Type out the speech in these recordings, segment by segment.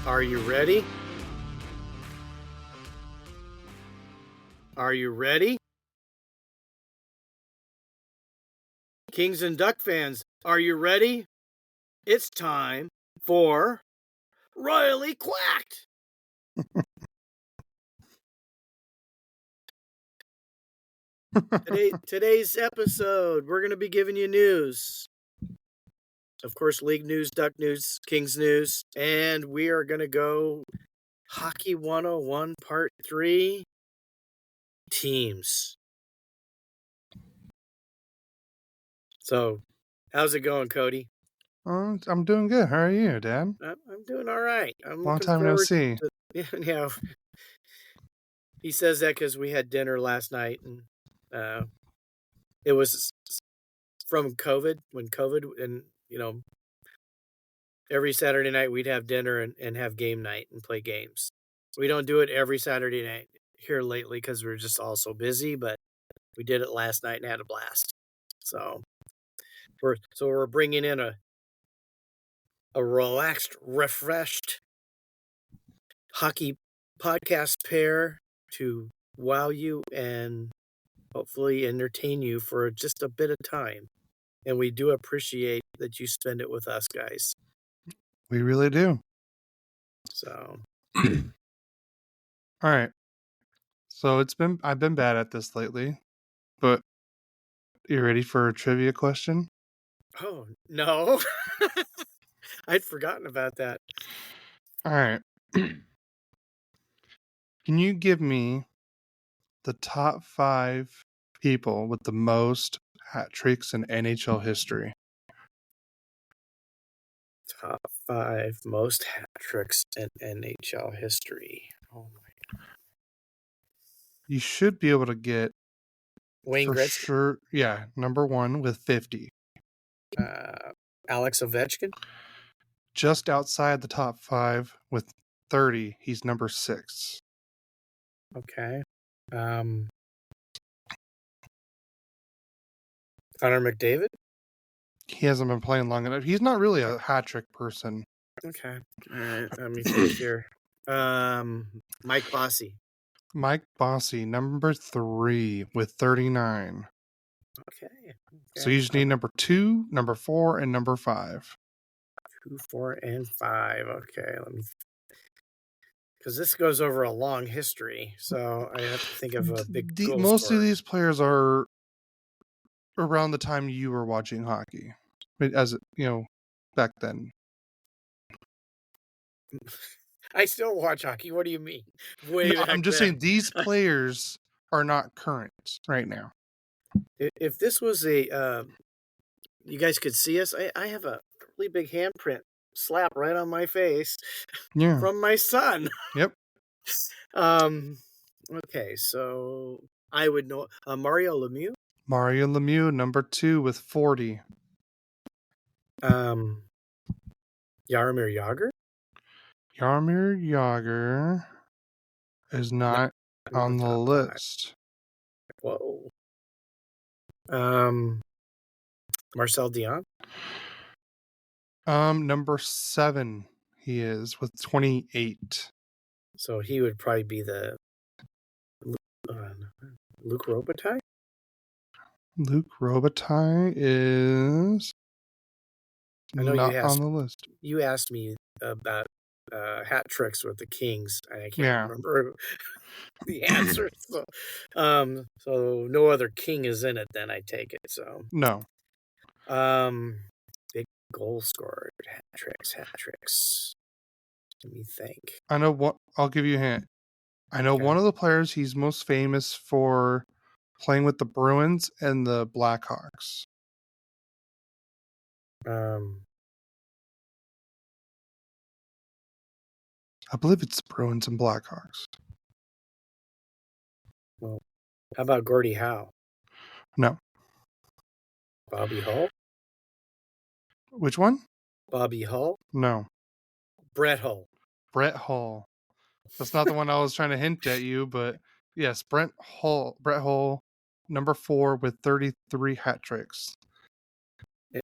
Are you ready? Are you ready? Kings and Duck fans, are you ready? It's time for Royally Quacked! Today's episode, we're going to be giving you news. Of course, League news, Duck news, Kings news, and we are going to go Hockey 101 Part 3, Teams. So, how's it going, Cody? I'm doing good. How are you, Dad? I'm doing all right. I'm Long looking time no forward see. Yeah, he says that because we had dinner last night, and it was from COVID, when COVID, and, every Saturday night we'd have dinner and have game night and play games. We don't do it every Saturday night here lately because we're just all so busy, but we did it last night and had a blast. So we're bringing in a relaxed, refreshed hockey podcast pair to wow you and hopefully entertain you for just a bit of time. And we do appreciate that you spend it with us, guys. We really do. So, all right. So I've been bad at this lately, but you ready for a trivia question? oh, no. I'd forgotten about that. All right. Can you give me the top 5 people with the most hat tricks in NHL history? Top 5 most hat tricks in NHL history. Oh my God. You should be able to get Wayne for Gretzky. sure. Yeah, number 1 with 50. Alex Ovechkin. Just outside the top 5 with 30. He's number 6. Okay. Connor McDavid. He hasn't been playing long enough. He's not really a hat trick person. Okay. All right. Let me think here. Mike Bossy. Mike Bossy, number 3 with 39. Okay. So you just need number 2, number 4, and number 5. 2, 4, and 5. Okay. Let me. Because this goes over a long history, so I have to think of a big goal Most scorer. of these players are around the time you were watching hockey, as back then. I still watch hockey. What do you mean? I'm just saying these players are not current right now. If this was a, you guys could see us. I have a really big handprint slap right on my face from my son. Yep. Okay, so I would know Mario Lemieux. Mario Lemieux, number 2 with 40. Jaromir Jagr. Jaromir Jagr is not on the list. 5. Whoa. Marcel Dion. Number 7 he is with 28. So he would probably be the Luc Robitaille. Luc Robitaille is not on the list. You asked me about hat tricks with the Kings. I can't remember the answer. So no other King is in it. Then I take it. So no. Big goal scorer. Hat tricks. Let me think. I know what. I'll give you a hint. I know one of the players he's most famous for playing with the Bruins and the Blackhawks. I believe it's Bruins and Blackhawks. Well, how about Gordie Howe? No. Bobby Hull? Which one? Bobby Hull? No. Brett Hull. Brett Hull. That's not the one I was trying to hint at you, but yes, Brett Hull, number 4 with 33 hat tricks.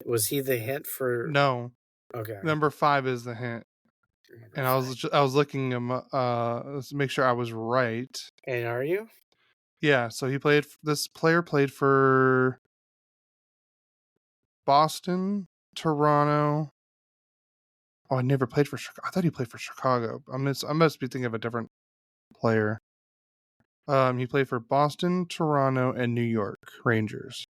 Was he the hint for? No. Okay. Number 5 is the hint. And I was looking him to make sure I was right. And are you? Yeah, so this player played for Boston, Toronto. Oh, I never played for Chicago. I thought he played for Chicago. I must be thinking of a different player. He played for Boston, Toronto, and New York Rangers.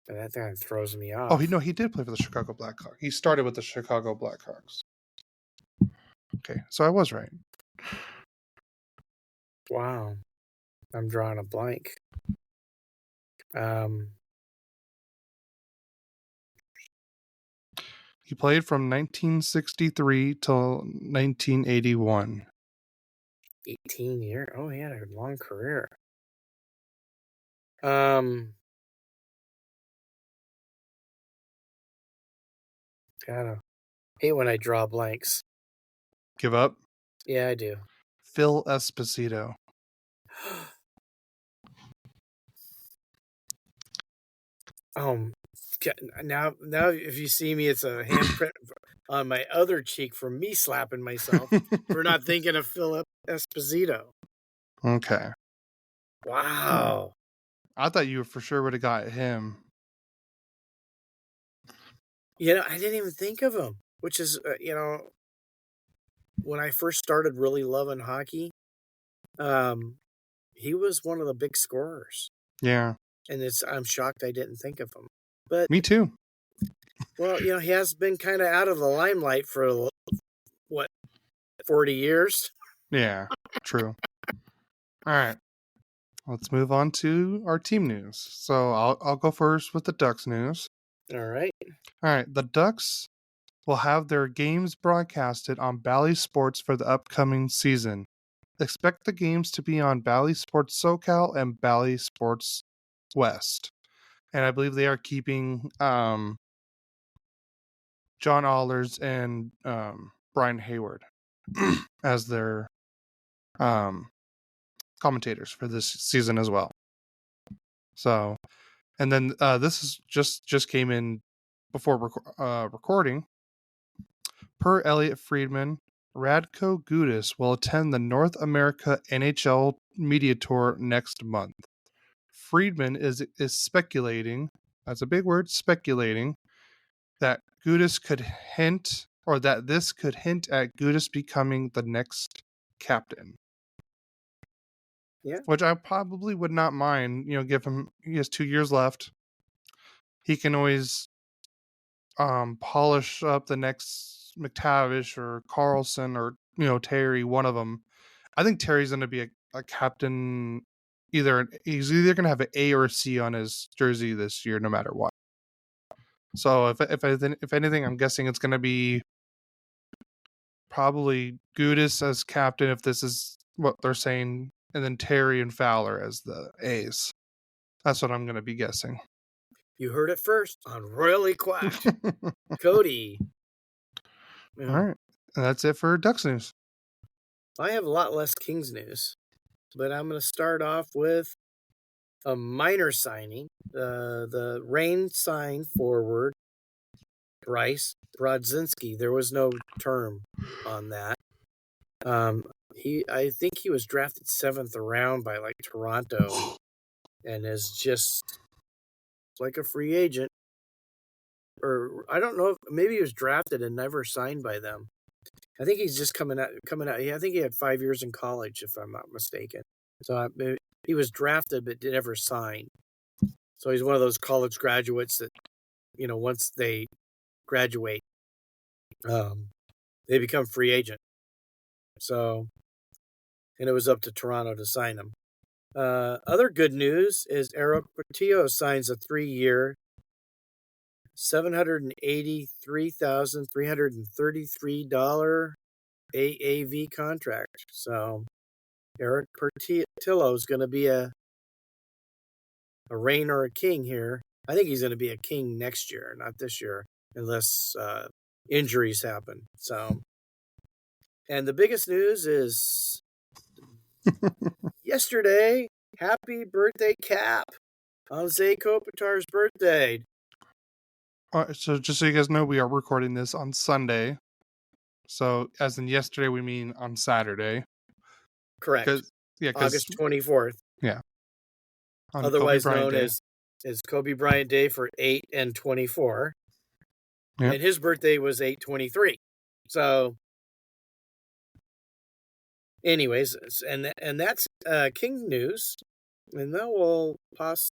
That thing throws me off. Oh, he did play for the Chicago Blackhawks. He started with the Chicago Blackhawks. Okay, so I was right. Wow. I'm drawing a blank. He played from 1963 till 1981. 18 years. Oh, he had a long career. Gotta hate when I draw blanks. Give up? Yeah, I do. Phil Esposito. Now if you see me, it's a handprint on my other cheek from me slapping myself for not thinking of Philip Esposito. Okay. Wow. I thought you for sure would have got him. I didn't even think of him, which is, when I first started really loving hockey, he was one of the big scorers. Yeah. And I'm shocked I didn't think of him. But me too. Well, he has been kind of out of the limelight for, 40 years? Yeah, true. All right. Let's move on to our team news. So I'll go first with the Ducks news. All right. All right. The Ducks will have their games broadcasted on Bally Sports for the upcoming season. Expect the games to be on Bally Sports SoCal and Bally Sports West. And I believe they are keeping John Allers and Brian Hayward as their commentators for this season as well. So, and then this is just came in before recording. Per Elliot Friedman, Radko Gudas will attend the North America NHL Media Tour next month. Friedman is speculating, that's a big word, speculating, that Gudas could hint, or that this could hint at Gudas becoming the next captain. Yeah. Which I probably would not mind, give him, he has 2 years left. He can always polish up the next McTavish or Carlson or, Terry, one of them. I think Terry's going to be a captain. He's either going to have an A or a C on his jersey this year, no matter what. So if anything, I'm guessing it's going to be probably Gudas as captain, if this is what they're saying, and then Terry and Fowler as the A's. That's what I'm going to be guessing. You heard it first on Royally Quacked. Cody. All right. And that's it for Ducks news. I have a lot less Kings news, but I'm going to start off with a minor signing. The Reign signed forward Bryce Brodzinski. There was no term on that. I think he was drafted 7th round by Toronto, and is just like a free agent. Or I don't know if maybe he was drafted and never signed by them. I think he's just coming out. I think he had 5 years in college, if I'm not mistaken. So he was drafted but never signed. So he's one of those college graduates that, once they graduate, they become free agent. So, and it was up to Toronto to sign him. Other good news is Eric Porttilo signs a 3-year, $783,333 AAV contract. So Eric Porttilo is going to be a reign or a king here. I think he's going to be a king next year, not this year, unless injuries happen. So, and the biggest news is yesterday, happy birthday, Cap, on Zay Kopitar's birthday. So just so you guys know, we are recording this on Sunday. So as in yesterday, we mean on Saturday. Correct. Because August 24th. Yeah. On Otherwise Kobe Bryant known Day. as Kobe Bryant Day for 8 and 24. Yep. And his birthday was 8/23. So anyways, and that's King news. And then we'll pass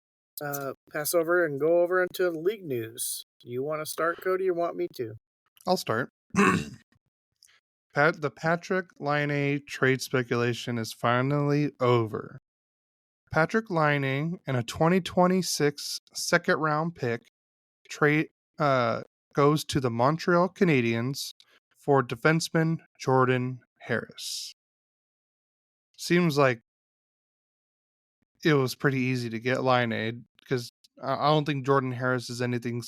over and go over into league news. You want to start, Cody, or want me to? I'll start. The Patrik Laine trade speculation is finally over. Patrik Laine and a 2026 second round pick trade goes to the Montreal Canadiens for defenseman Jordan Harris. Seems like it was pretty easy to get Laine because I don't think Jordan Harris is anything,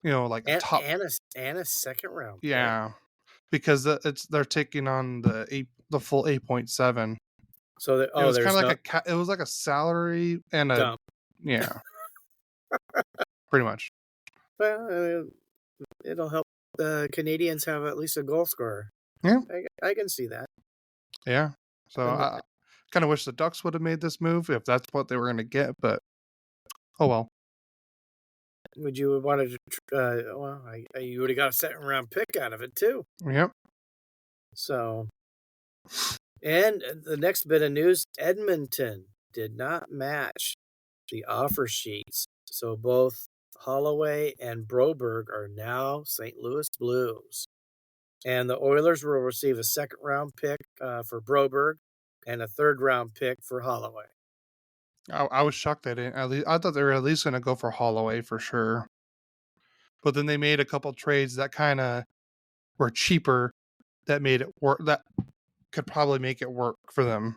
like a top and a second round. Yeah, because they're taking on the full 8.7. So it was kind of like it was like a salary and a dump. Yeah, pretty much. Well, it'll help the Canadians have at least a goal scorer. Yeah, I can see that. Yeah, so I kind of wish the Ducks would have made this move if that's what they were going to get, but oh well. Would you have wanted to? You would have got a second round pick out of it too. Yep. So, and the next bit of news: Edmonton did not match the offer sheets, so both Holloway and Broberg are now St. Louis Blues. And the Oilers will receive a second round pick for Broberg and a third round pick for Holloway. I was shocked they didn't. I thought they were at least going to go for Holloway for sure. But then they made a couple trades that kind of were cheaper that made it work. That could probably make it work for them.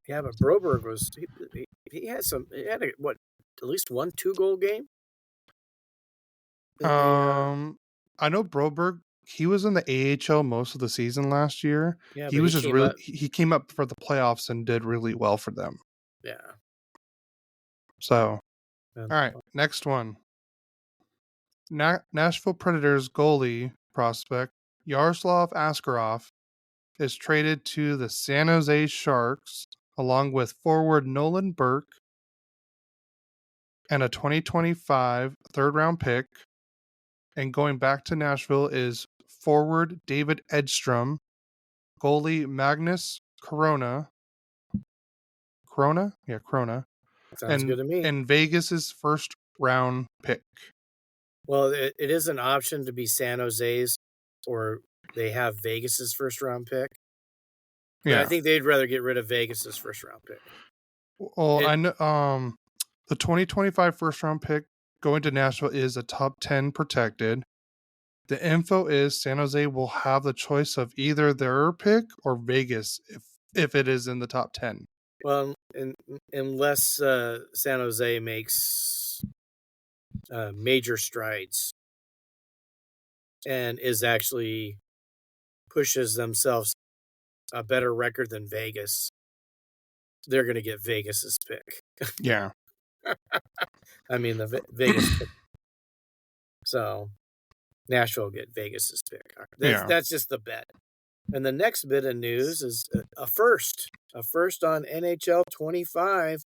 Yeah, but Broberg was he had at least 1 2-goal game. I know Broberg. He was in the AHL most of the season last year. Yeah, he was just really he came up for the playoffs and did really well for them. Yeah. So, all right, next one. Nashville Predators goalie prospect Yaroslav Askarov is traded to the San Jose Sharks along with forward Nolan Burke and a 2025 third-round pick. And going back to Nashville is forward David Edstrom, goalie Magnus Corona. Yeah, Corona. Sounds good to me. And Vegas's first round pick. Well, it is an option to be San Jose's, or they have Vegas's first round pick. But yeah, I think they'd rather get rid of Vegas's first round pick. Well, I know the 2025 first round pick going to Nashville is a top 10 protected. The info is San Jose will have the choice of either their pick or Vegas if it is in the top 10. Well, unless San Jose makes major strides and is actually pushes themselves a better record than Vegas, they're going to get Vegas's pick. Yeah. I mean, the Vegas pick. So Nashville get Vegas's pick. That's just the bet. And the next bit of news is a first on NHL 25.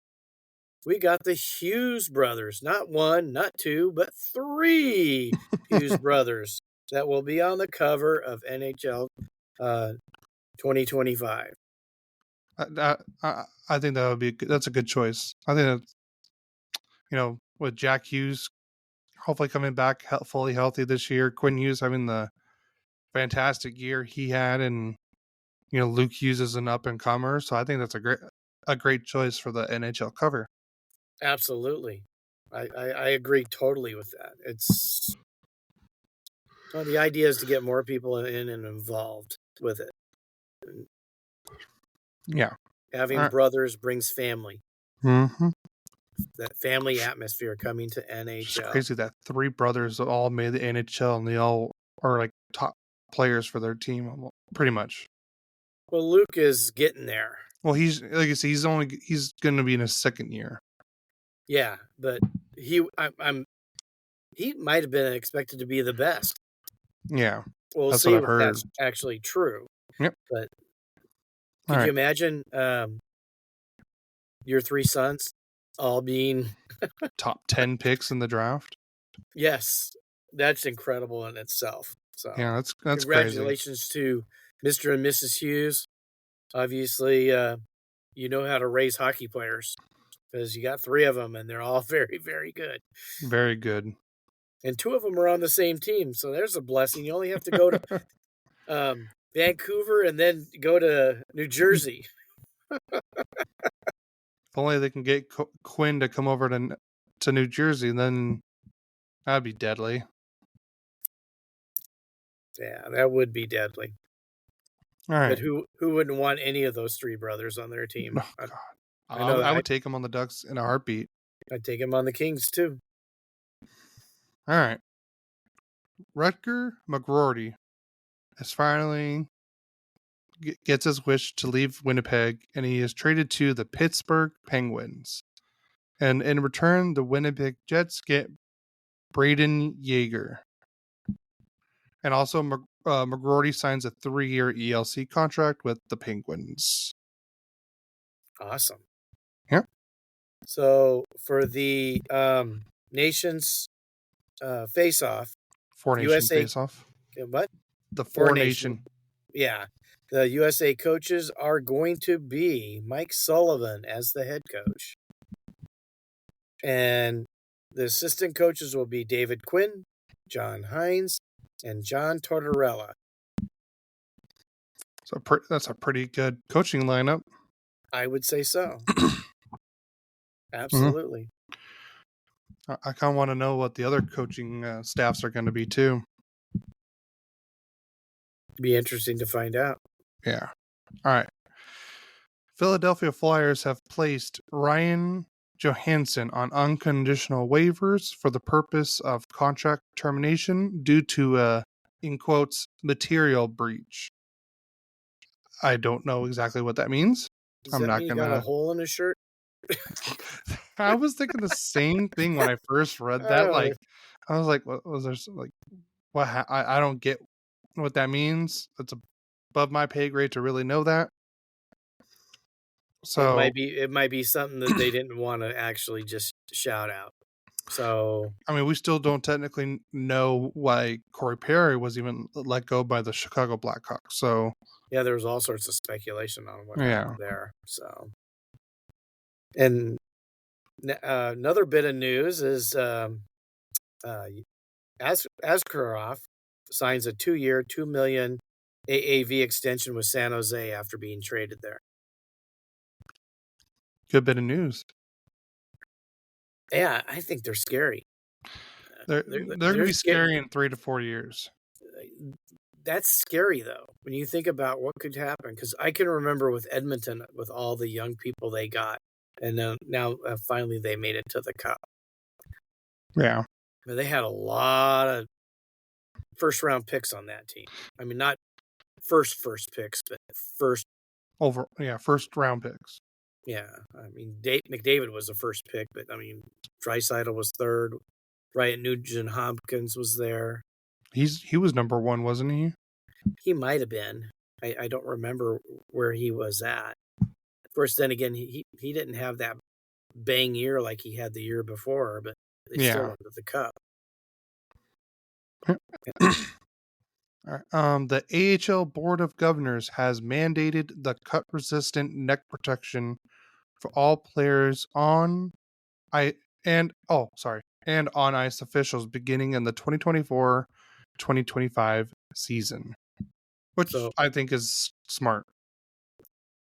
We got the Hughes brothers, not 1, not 2, but 3 Hughes brothers that will be on the cover of NHL 2025. I think that's a good choice. I think that, with Jack Hughes hopefully coming back fully healthy this year, Quinn Hughes having the fantastic year he had, and Luke Hughes is an up and comer, so I think that's a great choice for the NHL cover. Absolutely, I agree totally with that. It's the idea is to get more people in and involved with it. Yeah, having brothers brings family. Mm-hmm. That family atmosphere coming to NHL. It's crazy that 3 brothers all made the NHL and they all are like top players for their team, pretty much. Well, Luke is getting there. Well, he's like I said, he's going to be in his second year. Yeah, but he might have been expected to be the best. Yeah, We'll that's see what I if heard. that's actually true. Yep. But All could you right. imagine your three sons all being Top 10 picks in the draft? yes, that's incredible in itself. So Yeah, that's crazy. congratulations to Mr. and Mrs. Hughes. Obviously, you know how to raise hockey players because you got three of them and they're all very, very good. Very good. And two of them are on the same team. So there's a blessing. You only have to go to Vancouver and then go to New Jersey. If only they can get Quinn to come over to New Jersey, then that'd be deadly. Yeah, that would be deadly. All right. But who wouldn't want any of those three brothers on their team? Oh, God. I know I would take him on the Ducks in a heartbeat. I'd take him on the Kings too. All right. Rutger McGroarty is finally gets his wish to leave Winnipeg, and he is traded to the Pittsburgh Penguins. And in return, the Winnipeg Jets get Braden Yeager. And also, McGroarty signs a 3-year ELC contract with the Penguins. Awesome. Yep. So for the nations face-off, Four Nation USA face-off. what? The Four Nation. Yeah. The USA coaches are going to be Mike Sullivan as the head coach. And the assistant coaches will be David Quinn, John Hines, and John Tortorella. So that's a pretty good coaching lineup. I would say so. Absolutely. I kind of want to know what the other coaching staffs are going to be too. Be interesting to find out. Yeah. All right. Philadelphia Flyers have placed Ryan Johansson on unconditional waivers for the purpose of contract termination due to a, in quotes, material breach. I don't know exactly what that means. Does that mean you got a hole in his shirt? I was thinking the same thing when I first read that. Like, I was like, "What was there? Like, what? I don't get what that means. It's above my pay grade to really know that." So it might be something that they didn't want to actually just shout out. So I mean, we still don't technically know why Corey Perry was even let go by the Chicago Blackhawks. So yeah, there was all sorts of speculation on what happened there. So, and another bit of news is Askarov signs a 2-year, $2 million AAV extension with San Jose after being traded there. good bit of news. Yeah, I think they're scary. They're going to be scary in 3 to 4 years. That's scary, though, when you think about what could happen. Because I can remember with Edmonton, with all the young people they got, and now finally they made it to the Cup. Yeah. But they had a lot of first-round picks on that team. I mean, not first picks, but first round picks. Yeah, I mean, McDavid was the first pick, but I mean, Draisaitl was third. Ryan Nugent-Hopkins was there. He was number 1, wasn't he? He might have been. I don't remember where he was at. Of course, then again, he didn't have that bang year like he had the year before, but they still went to the Cup. The AHL Board of Governors has mandated the cut-resistant neck protection for all players and on ice officials beginning in the 2024-2025 season, which I think is smart.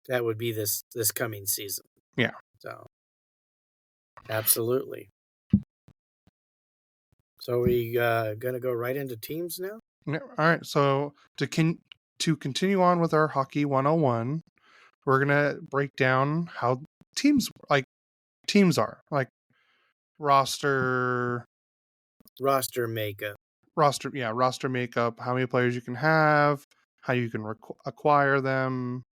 That would be this coming season. Yeah. So, absolutely. So we gonna go right into teams now? Yeah, all right. So to continue on with our Hockey 101, we're gonna break down how teams are like roster makeup, how many players you can have, how you can acquire them.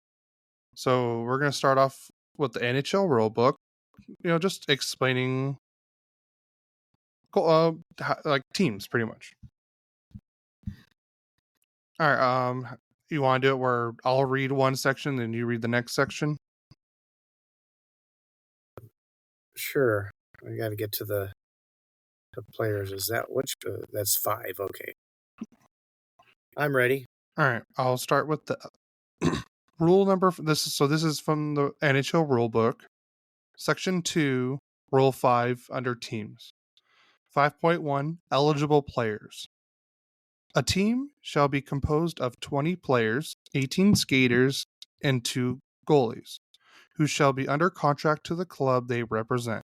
So we're gonna start off with the NHL rulebook. Just explaining like teams, pretty much. All right. You want to do it where I'll read one section, then you read the next section? Sure. I got to get to the players. Is that that's 5? Okay. I'm ready. All right. I'll start with the rule number. This is from the NHL rule book, section 2, rule 5 under teams. 5.1 eligible players. A team shall be composed of 20 players, 18 skaters, and 2 goalies, who shall be under contract to the club they represent.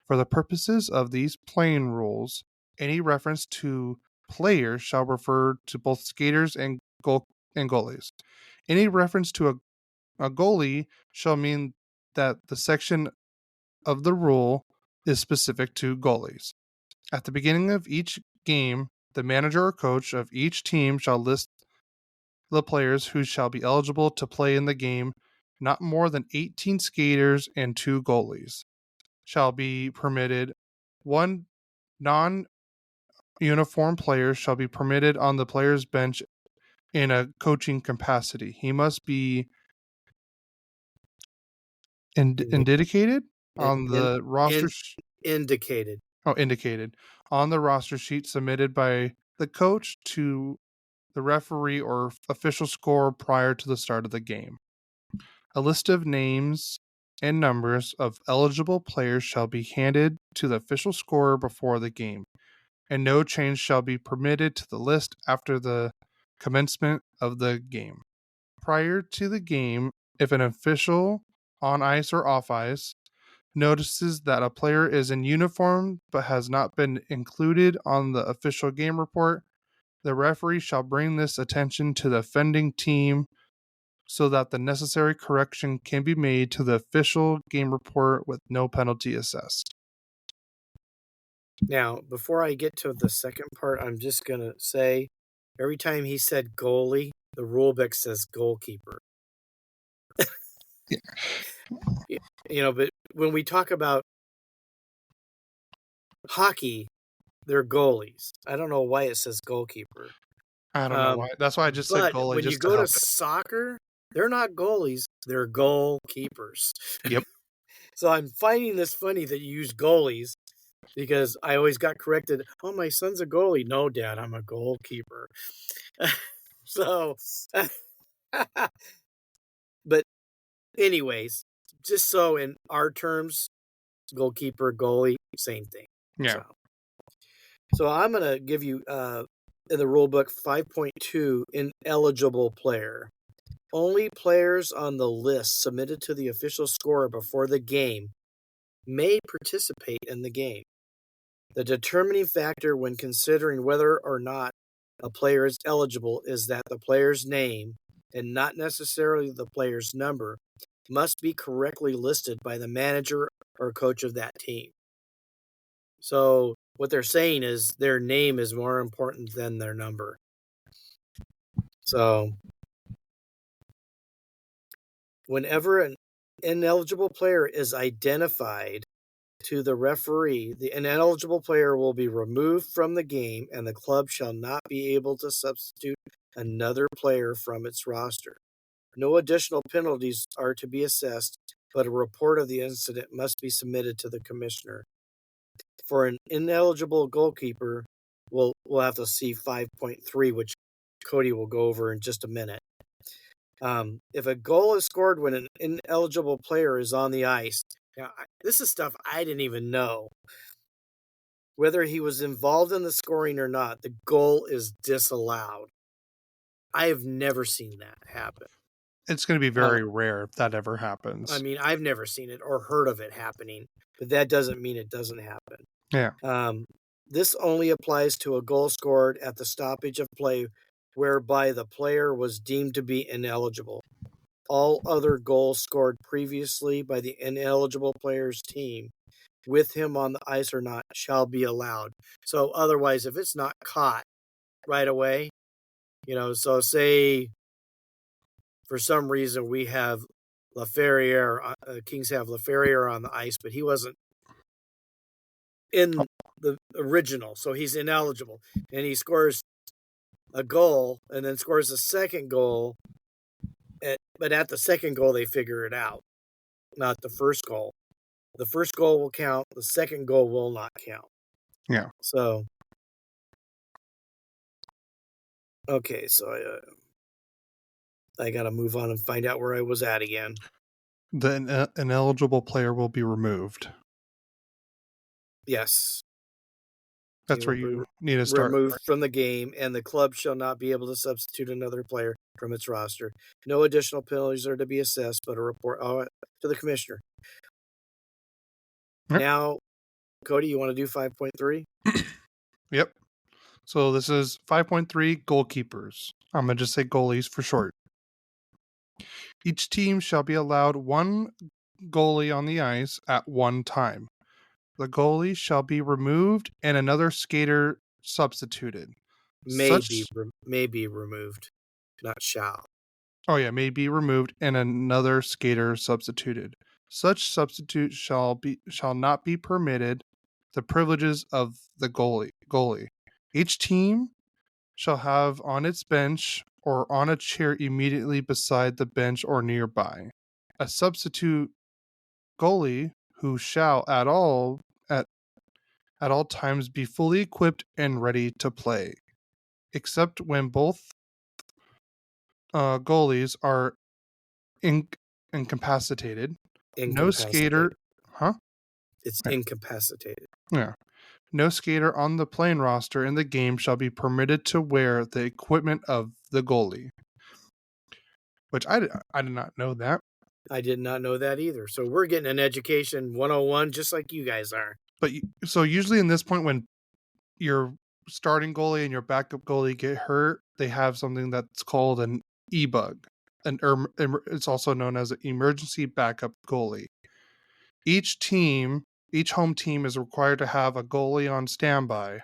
For the purposes of these playing rules, any reference to players shall refer to both skaters and goalies. Any reference to a goalie shall mean that the section of the rule is specific to goalies. At the beginning of each game, the manager or coach of each team shall list the players who shall be eligible to play in the game. Not more than 18 skaters and 2 goalies shall be permitted. 1 non-uniform player shall be permitted on the player's bench in a coaching capacity. He must be indicated on the roster. Indicated. Indicated on the roster sheet submitted by the coach to the referee or official scorer prior to the start of the game. A list of names and numbers of eligible players shall be handed to the official scorer before the game, and no change shall be permitted to the list after the commencement of the game. Prior to the game, if an official on ice or off ice notices that a player is in uniform but has not been included on the official game report, the referee shall bring this attention to the offending team so that the necessary correction can be made to the official game report with no penalty assessed. Now, before I get to the second part, I'm just going to say every time he said goalie, the rule book says goalkeeper. Yeah. But when we talk about hockey, they're goalies. I don't know why it says goalkeeper. I don't know why. That's why I just said goalie. When you go to soccer, they're not goalies, they're goalkeepers. Yep. So I'm finding this funny that you use goalies because I always got corrected. Oh, my son's a goalie. No, Dad, I'm a goalkeeper. So, but anyways, just so in our terms, goalkeeper, goalie, same thing. Yeah. So I'm going to give you in the rule book 5.2 ineligible player. Only players on the list submitted to the official scorer before the game may participate in the game. The determining factor when considering whether or not a player is eligible is that the player's name, and not necessarily the player's number, must be correctly listed by the manager or coach of that team. So what they're saying is their name is more important than their number. So whenever an ineligible player is identified to the referee, the ineligible player will be removed from the game and the club shall not be able to substitute another player from its roster. No additional penalties are to be assessed, but a report of the incident must be submitted to the commissioner. For an ineligible goalkeeper, we'll have to see 5.3, which Cody will go over in just a minute. If a goal is scored when an ineligible player is on the ice, now, this is stuff I didn't even know. Whether he was involved in the scoring or not, the goal is disallowed. I have never seen that happen. It's going to be very rare if that ever happens. I mean, I've never seen it or heard of it happening, but that doesn't mean it doesn't happen. Yeah. This only applies to a goal scored at the stoppage of play whereby the player was deemed to be ineligible. All other goals scored previously by the ineligible player's team, with him on the ice or not, shall be allowed. So otherwise, if it's not caught right away, so say for some reason we have Laferriere, Kings have Laferriere on the ice, but he wasn't in the original, so he's ineligible, and he scores a goal and then scores a second goal, but at the second goal they figure it out, not the first goal. The first goal will count, the second goal will not count. Yeah. So, okay, so I got to move on and find out where I was at again. The ineligible player will be removed. Yes. That's where you need to start. Removed from the game, and the club shall not be able to substitute another player from its roster. No additional penalties are to be assessed, but a report to the commissioner. Yep. Now, Cody, you want to do 5.3? Yep. So this is 5.3 goalkeepers. I'm going to just say goalies for short. Each team shall be allowed one goalie on the ice at one time. The goalie shall be removed and another skater substituted. May be removed, not shall. Oh yeah, may be removed and another skater substituted. Such substitute shall not be permitted. The privileges of the goalie. Each team shall have on its bench or on a chair immediately beside the bench or nearby a substitute goalie who shall at all times be fully equipped and ready to play, except when both goalies are incapacitated. No skater, It's incapacitated. Yeah. No skater on the playing roster in the game shall be permitted to wear the equipment of the goalie. Which I did not know that. I did not know that either. So we're getting an education 101 just like you guys are. But so usually in this point when your starting goalie and your backup goalie get hurt, they have something that's called an e-bug. It's also known as an emergency backup goalie. Each home team is required to have a goalie on standby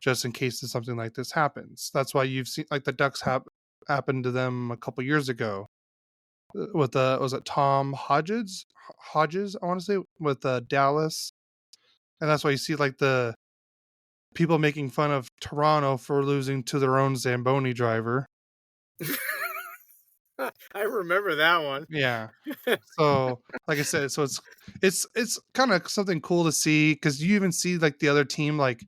just in case something like this happens. That's why you've seen like the Ducks happened to them a couple years ago with was it Tom Hodges I want to say with Dallas, and that's why you see like the people making fun of Toronto for losing to their own Zamboni driver. I remember that one. Yeah. So like I said, so it's kind of something cool to see because you even see like the other team like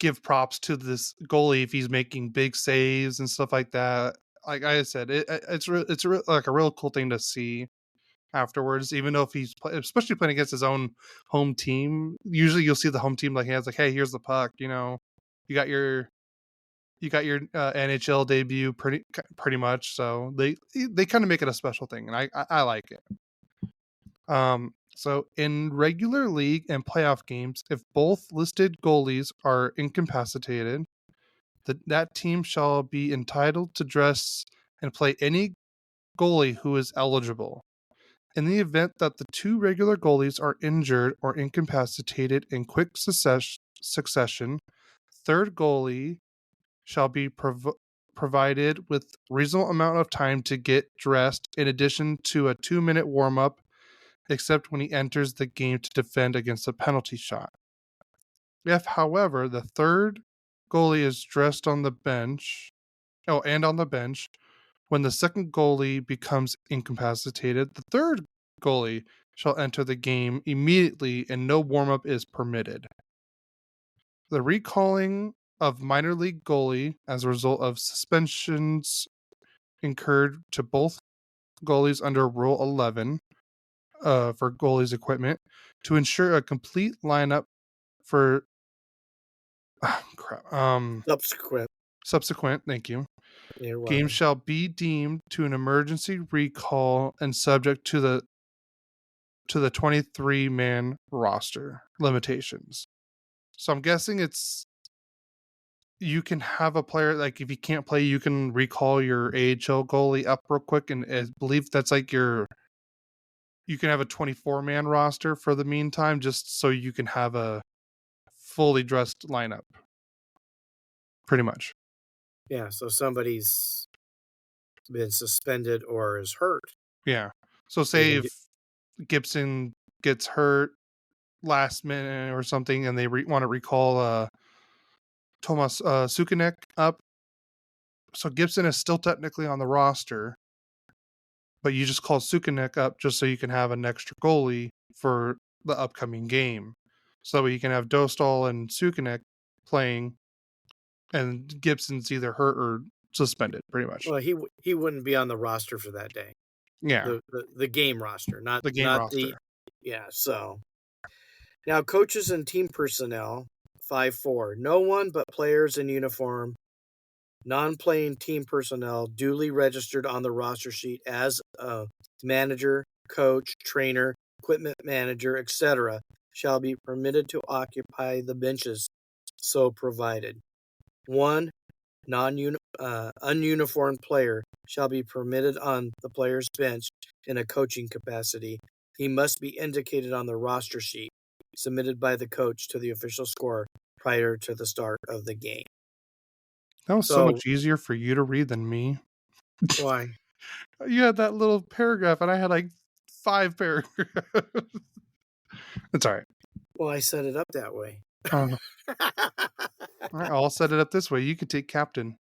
give props to this goalie if he's making big saves and stuff like that. Like I said, it's like a real cool thing to see afterwards. Even though if he's especially playing against his own home team, usually you'll see the home team like hands like, hey, here's the puck. You know, you got your NHL debut pretty much. So they kind of make it a special thing, and I like it. So in regular league and playoff games, if both listed goalies are incapacitated, that team shall be entitled to dress and play any goalie who is eligible. In the event that the two regular goalies are injured or incapacitated in quick succession, third goalie shall be provided with reasonable amount of time to get dressed in addition to a 2-minute warm-up, except when he enters the game to defend against a penalty shot. If, however, the third goalie is dressed on the bench, when the second goalie becomes incapacitated, the third goalie shall enter the game immediately and no warm-up is permitted. The recalling of minor league goalie as a result of suspensions incurred to both goalies under Rule 11 for goalies equipment to ensure a complete lineup for subsequent. Thank you. Game shall be deemed to an emergency recall and subject to the 23-man roster limitations. So I'm guessing you can have a player like if you can't play, you can recall your AHL goalie up real quick, and I believe that's like you can have a 24-man roster for the meantime, just so you can have a fully dressed lineup. Pretty much. Yeah, so somebody's been suspended or is hurt. Yeah. So say if Gibson gets hurt last minute or something, and they want to recall Tomas Sukanek up. So Gibson is still technically on the roster, but you just call Sukanek up just so you can have an extra goalie for the upcoming game. So you can have Dostal and Sukanek playing, and Gibson's either hurt or suspended, pretty much. Well, he wouldn't be on the roster for that day. Yeah, The game roster, not the game not roster. So now coaches and team personnel 5-4. No one but players in uniform, non-playing team personnel duly registered on the roster sheet as a manager, coach, trainer, equipment manager, etc. shall be permitted to occupy the benches so provided. One ununiformed player shall be permitted on the player's bench in a coaching capacity. He must be indicated on the roster sheet submitted by the coach to the official score prior to the start of the game. That was so much easier for you to read than me. Why? You had that little paragraph, and I had like 5 paragraphs. It's all right. Well, I set it up that way. All right, I'll set it up this way. You can take captain.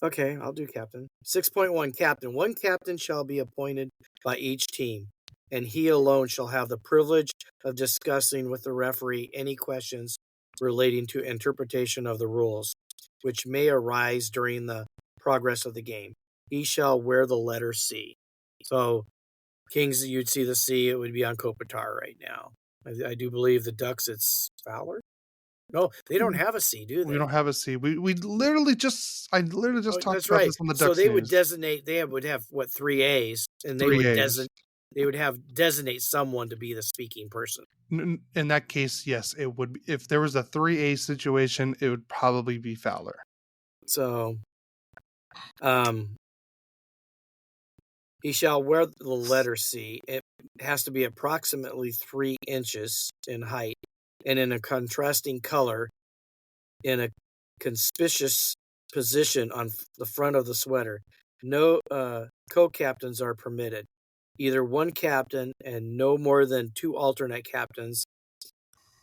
Okay, I'll do captain. 6.1 Captain. One captain shall be appointed by each team, and he alone shall have the privilege of discussing with the referee any questions relating to interpretation of the rules, which may arise during the progress of the game. He shall wear the letter C. So, Kings, you'd see the C, it would be on Kopitar right now. I do believe the Ducks, it's Fowler? No, they don't have a C, do they? We don't have a C. I literally just talked That's about right. this on the So Ducks they news. would designate. They would have what 3 A's, and they 3 would A's. They would have designate someone to be the speaking person. In that case, yes, it would. If there was a 3A situation, it would probably be Fowler. So, he shall wear the letter C. It has to be approximately 3 inches in height and in a contrasting color, in a conspicuous position on the front of the sweater. No co-captains are permitted. Either one captain and no more than 2 alternate captains,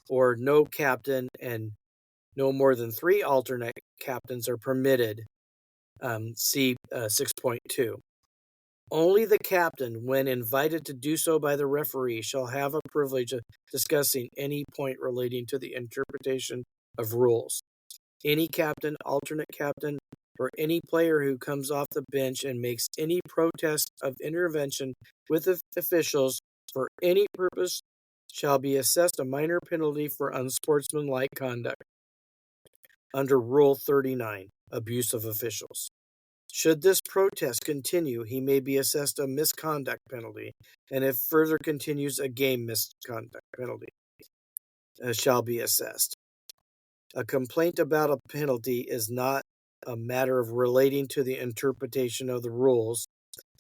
or no captain and no more than 3 alternate captains are permitted. See 6.2. Only the captain, when invited to do so by the referee, shall have a privilege of discussing any point relating to the interpretation of rules. Any captain, alternate captain, or any player who comes off the bench and makes any protest of intervention with the officials for any purpose shall be assessed a minor penalty for unsportsmanlike conduct under Rule 39, abuse of officials. Should this protest continue, he may be assessed a misconduct penalty, and if further continues, a game misconduct penalty shall be assessed. A complaint about a penalty is not a matter of relating to the interpretation of the rules,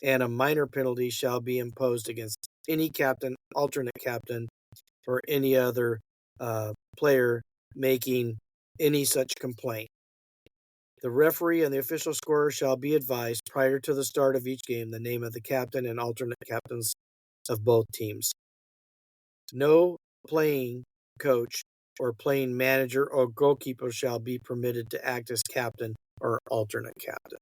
and a minor penalty shall be imposed against any captain, alternate captain, or any other player making any such complaint. The referee and the official scorer shall be advised prior to the start of each game the name of the captain and alternate captains of both teams. No playing coach or playing manager or goalkeeper shall be permitted to act as captain or alternate captain.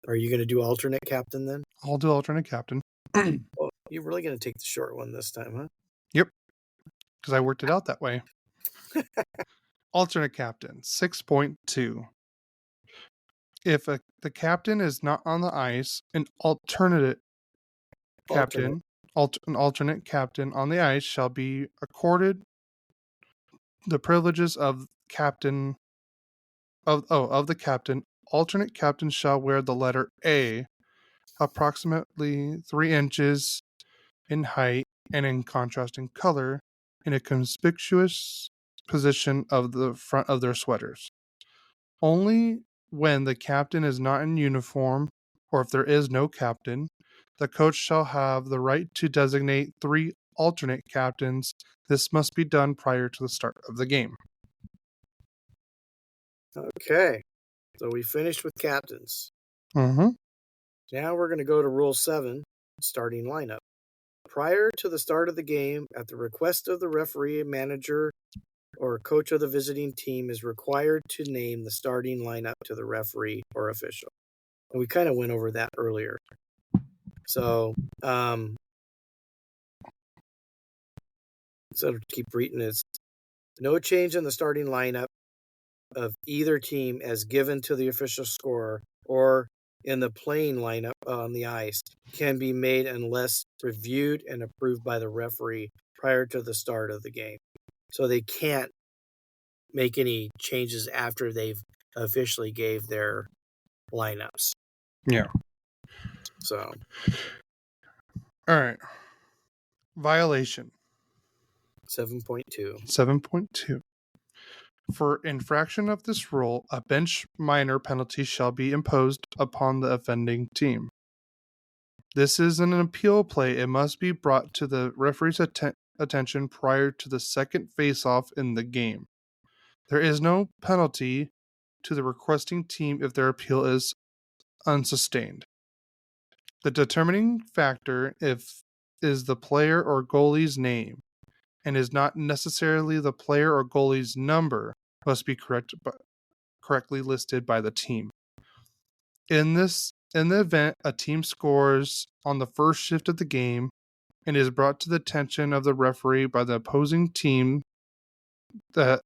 Are you going to do alternate captain then? I'll do alternate captain. Well, you're really going to take the short one this time, huh? Yep, because I worked it out that way. Alternate captain 6.2. If the captain is not on the ice, an alternate captain on the ice shall be accorded the privileges of captain of the captain. Alternate captain shall wear the letter A, approximately 3 inches in height and in contrasting color, in a conspicuous position of the front of their sweaters. Only when the captain is not in uniform, or if there is no captain, the coach shall have the right to designate 3 alternate captains. This must be done prior to the start of the game. Okay, so we finished with captains. Mm-hmm. Now we're going to go to Rule 7, starting lineup. prior to the start of the game, at the request of the referee, manager, or coach of the visiting team is required to name the starting lineup to the referee or official. And we kind of went over that earlier. So, so keep reading is no change in the starting lineup of either team as given to the official scorer or in the playing lineup on the ice can be made unless reviewed and approved by the referee prior to the start of the game. So they can't make any changes after they've officially gave their lineups. Yeah. So. All right. Violation. 7.2. 7.2. For infraction of this rule, a bench minor penalty shall be imposed upon the offending team. This is an appeal play. It must be brought to the referee's attention prior to the second face-off in the game. There is no penalty to the requesting team if their appeal is unsustained. The determining factor is the player or goalie's name, and is not necessarily the player or goalie's number, must be correctly listed by the team. In the event a team scores on the first shift of the game and is brought to the attention of the referee by the opposing team that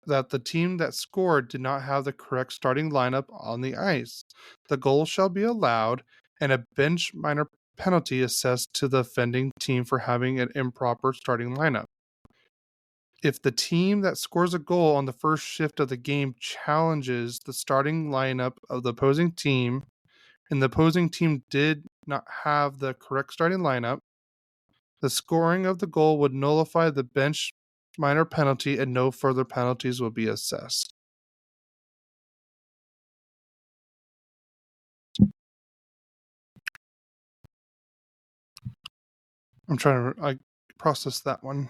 the team that scored did not have the correct starting lineup on the ice, the goal shall be allowed and a bench minor penalty assessed to the offending team for having an improper starting lineup. If the team that scores a goal on the first shift of the game challenges the starting lineup of the opposing team, and the opposing team did not have the correct starting lineup, the scoring of the goal would nullify the bench minor penalty and no further penalties will be assessed. I'm trying to process that one.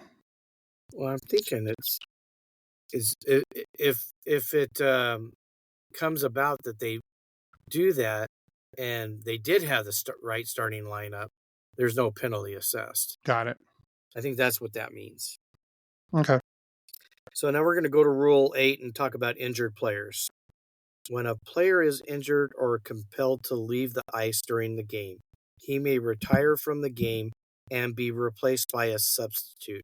Well, I'm thinking if it comes about that they do that and they did have the right starting lineup, there's no penalty assessed. Got it. I think that's what that means. Okay. So now we're going to go to Rule 8 and talk about injured players. When a player is injured or compelled to leave the ice during the game, he may retire from the game and be replaced by a substitute.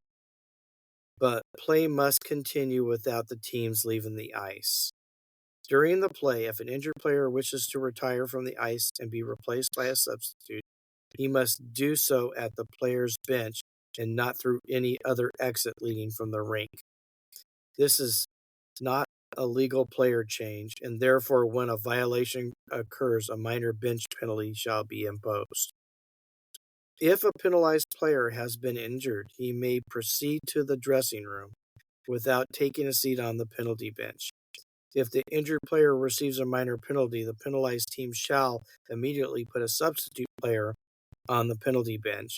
But play must continue without the teams leaving the ice. During the play, if an injured player wishes to retire from the ice and be replaced by a substitute, he must do so at the player's bench and not through any other exit leading from the rink. This is not a legal player change, and therefore when a violation occurs, a minor bench penalty shall be imposed. If a penalized player has been injured, he may proceed to the dressing room without taking a seat on the penalty bench. If the injured player receives a minor penalty, the penalized team shall immediately put a substitute player on the penalty bench,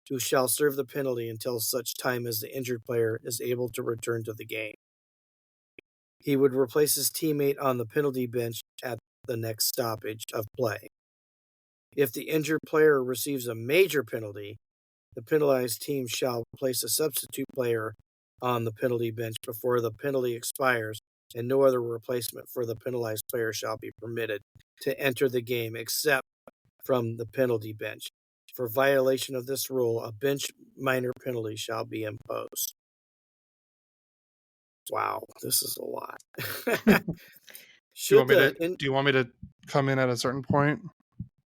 who shall serve the penalty until such time as the injured player is able to return to the game. He would replace his teammate on the penalty bench at the next stoppage of play. If the injured player receives a major penalty, the penalized team shall place a substitute player on the penalty bench before the penalty expires, and no other replacement for the penalized player shall be permitted to enter the game except from the penalty bench. For violation of this rule, a bench minor penalty shall be imposed. Wow, this is a lot. Do you want me to come in at a certain point?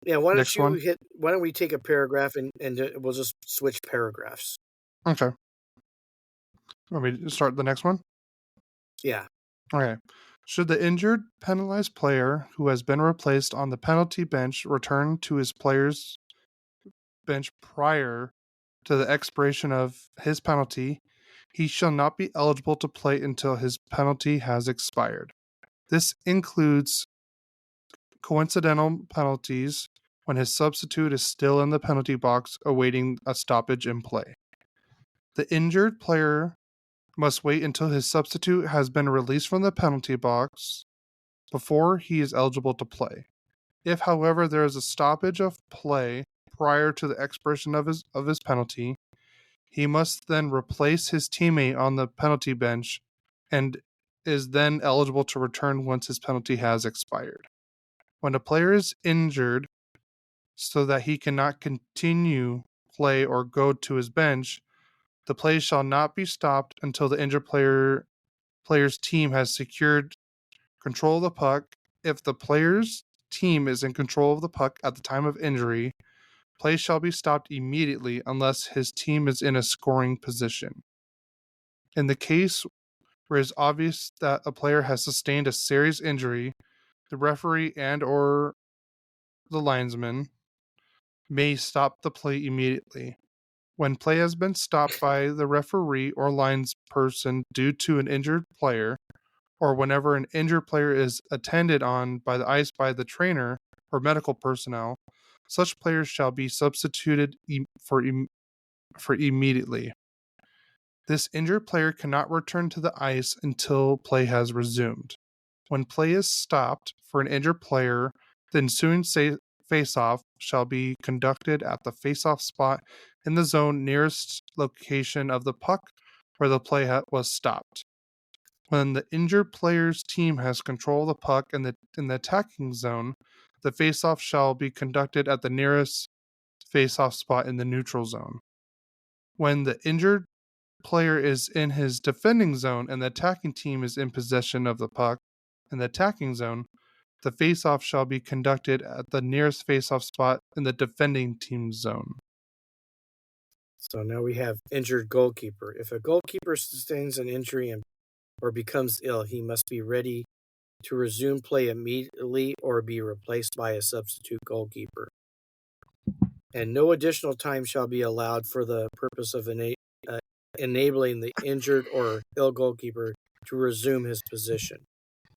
Yeah, why don't we take a paragraph and we'll just switch paragraphs. Okay. Want me to start the next one? Yeah. Okay. Should the injured penalized player who has been replaced on the penalty bench return to his player's bench prior to the expiration of his penalty, he shall not be eligible to play until his penalty has expired. This includes coincidental penalties when his substitute is still in the penalty box awaiting a stoppage in play. The injured player must wait until his substitute has been released from the penalty box before he is eligible to play. If, however, there is a stoppage of play prior to the expiration of his penalty, he must then replace his teammate on the penalty bench and is then eligible to return once his penalty has expired. When a player is injured so that he cannot continue play or go to his bench, the play shall not be stopped until the injured player's team has secured control of the puck. If the player's team is in control of the puck at the time of injury, play shall be stopped immediately unless his team is in a scoring position. In the case where it is obvious that a player has sustained a serious injury, the referee and or the linesman may stop the play immediately. When play has been stopped by the referee or linesperson due to an injured player, or whenever an injured player is attended on by the ice by the trainer or medical personnel, such players shall be substituted for immediately. This injured player cannot return to the ice until play has resumed. When play is stopped for an injured player, the ensuing face-off shall be conducted at the face-off spot in the zone nearest location of the puck where the play was stopped. When the injured player's team has control of the puck in the attacking zone, the face-off shall be conducted at the nearest face-off spot in the neutral zone. When the injured player is in his defending zone and the attacking team is in possession of the puck in the attacking zone, the face-off shall be conducted at the nearest face-off spot in the defending team's zone. So now we have injured goalkeeper. If a goalkeeper sustains an injury or becomes ill, he must be ready to resume play immediately or be replaced by a substitute goalkeeper. And no additional time shall be allowed for the purpose of enabling the injured or ill goalkeeper to resume his position.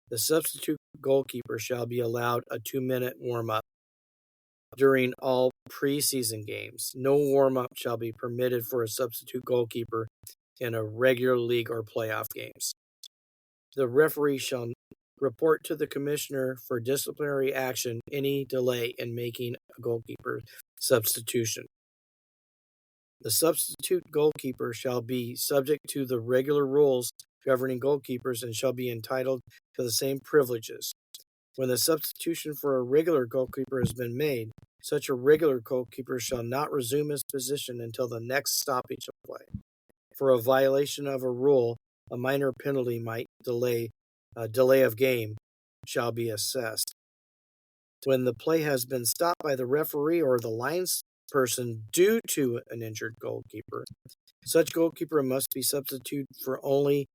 The substitute goalkeeper shall be allowed a 2-minute warm-up during all preseason games. No warm-up shall be permitted for a substitute goalkeeper in a regular league or playoff games. The referee shall report to the commissioner for disciplinary action any delay in making a goalkeeper substitution. The substitute goalkeeper shall be subject to the regular rules governing goalkeepers and shall be entitled to the same privileges. When the substitution for a regular goalkeeper has been made, such a regular goalkeeper shall not resume his position until the next stoppage of play. For a violation of a rule, a minor penalty might delay of game shall be assessed. When the play has been stopped by the referee or the linesperson due to an injured goalkeeper, such goalkeeper must be substituted for only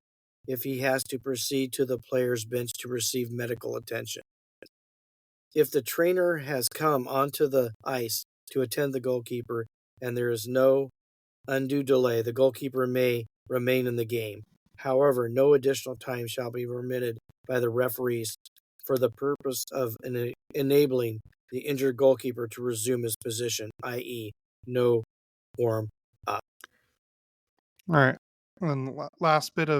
if he has to proceed to the player's bench to receive medical attention. If the trainer has come onto the ice to attend the goalkeeper and there is no undue delay, the goalkeeper may remain in the game. However, no additional time shall be permitted by the referees for the purpose of enabling the injured goalkeeper to resume his position, i.e., no warm up. All right. And last bit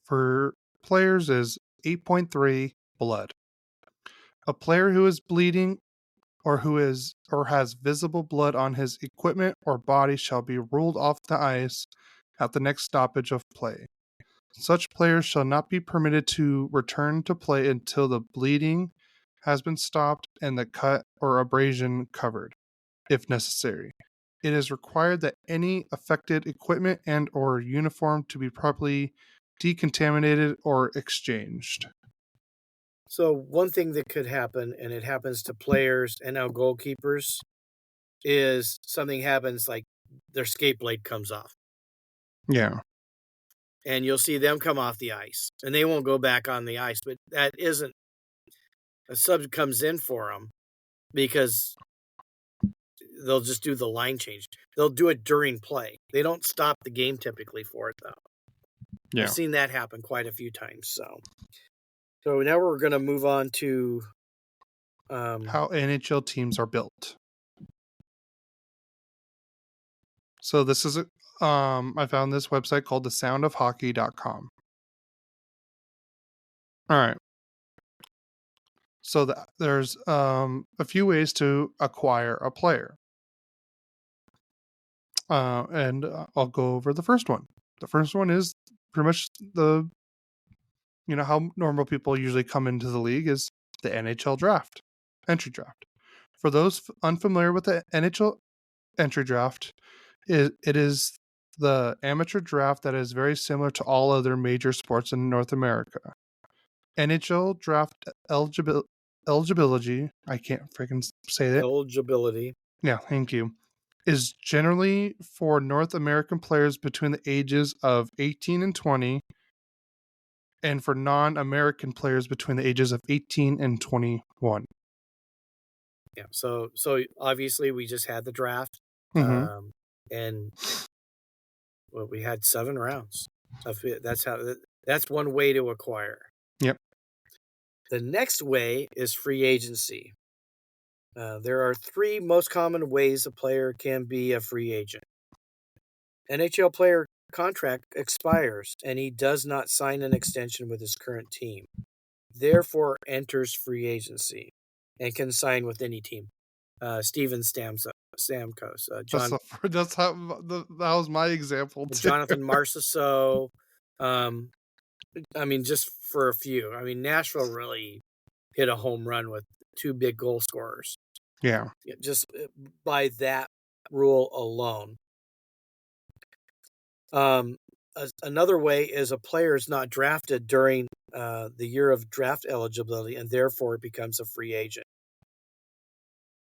for players is 8.3 blood. A player who is bleeding or has visible blood on his equipment or body shall be ruled off the ice at the next stoppage of play. Such players shall not be permitted to return to play until the bleeding has been stopped and the cut or abrasion covered, if necessary. It is required that any affected equipment and or uniform to be properly decontaminated or exchanged. So one thing that could happen, and it happens to players and now goalkeepers, is something happens like their skate blade comes off. Yeah. And you'll see them come off the ice. And they won't go back on the ice, but that isn't... A sub comes in for them because they'll just do the line change. They'll do it during play. They don't stop the game typically for it, though. Yeah. I've seen that happen quite a few times. So now we're going to move on to how NHL teams are built. So this is I found this website called thesoundofhockey.com. All right. So there's a few ways to acquire a player. And I'll go over the first one. The first one is pretty much how normal people usually come into the league is the NHL draft, entry draft. For those unfamiliar with the NHL entry draft, it is the amateur draft that is very similar to all other major sports in North America. NHL draft eligibility, I can't freaking say that. Eligibility. Yeah, thank you. Is generally for North American players between the ages of 18 and 20, and for non-American players between the ages of 18 and 21. Yeah. So obviously we just had the draft, Mm-hmm. and we had 7 rounds. That's one way to acquire. Yep. The next way is free agency. There are 3 most common ways a player can be a free agent. NHL player contract expires and he does not sign an extension with his current team. Therefore enters free agency and can sign with any team. Steven Stamkos, That was my example too. Jonathan Marchessault. Just for a few. Nashville really hit a home run with 2 big goal scorers. Yeah. Just by that rule alone. Another way is a player is not drafted during the year of draft eligibility and therefore becomes a free agent.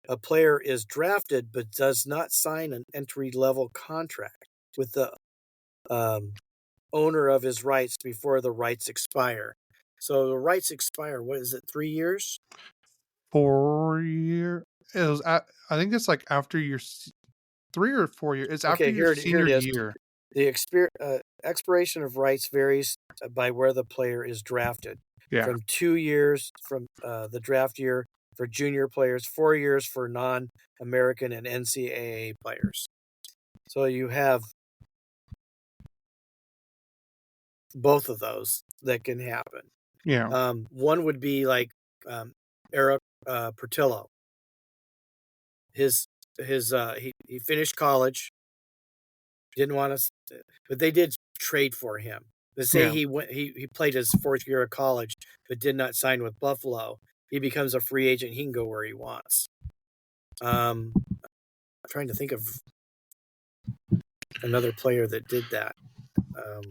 A player is drafted but does not sign an entry-level contract with the owner of his rights before the rights expire. So the rights expire, what is it, 3 years? 4 year. It was I think it's like after your 3 or 4 years. It's after your senior year. The expiration of rights varies by where the player is drafted. Yeah. From 2 years from the draft year for junior players, 4 years for non-American and NCAA players. So you have both of those that can happen. Yeah. One would be like Eric Porttilo. He finished college, didn't want to, but they did trade for him. Let's say he played his 4th year of college, but did not sign with Buffalo. He becomes a free agent. He can go where he wants. I'm trying to think of another player that did that.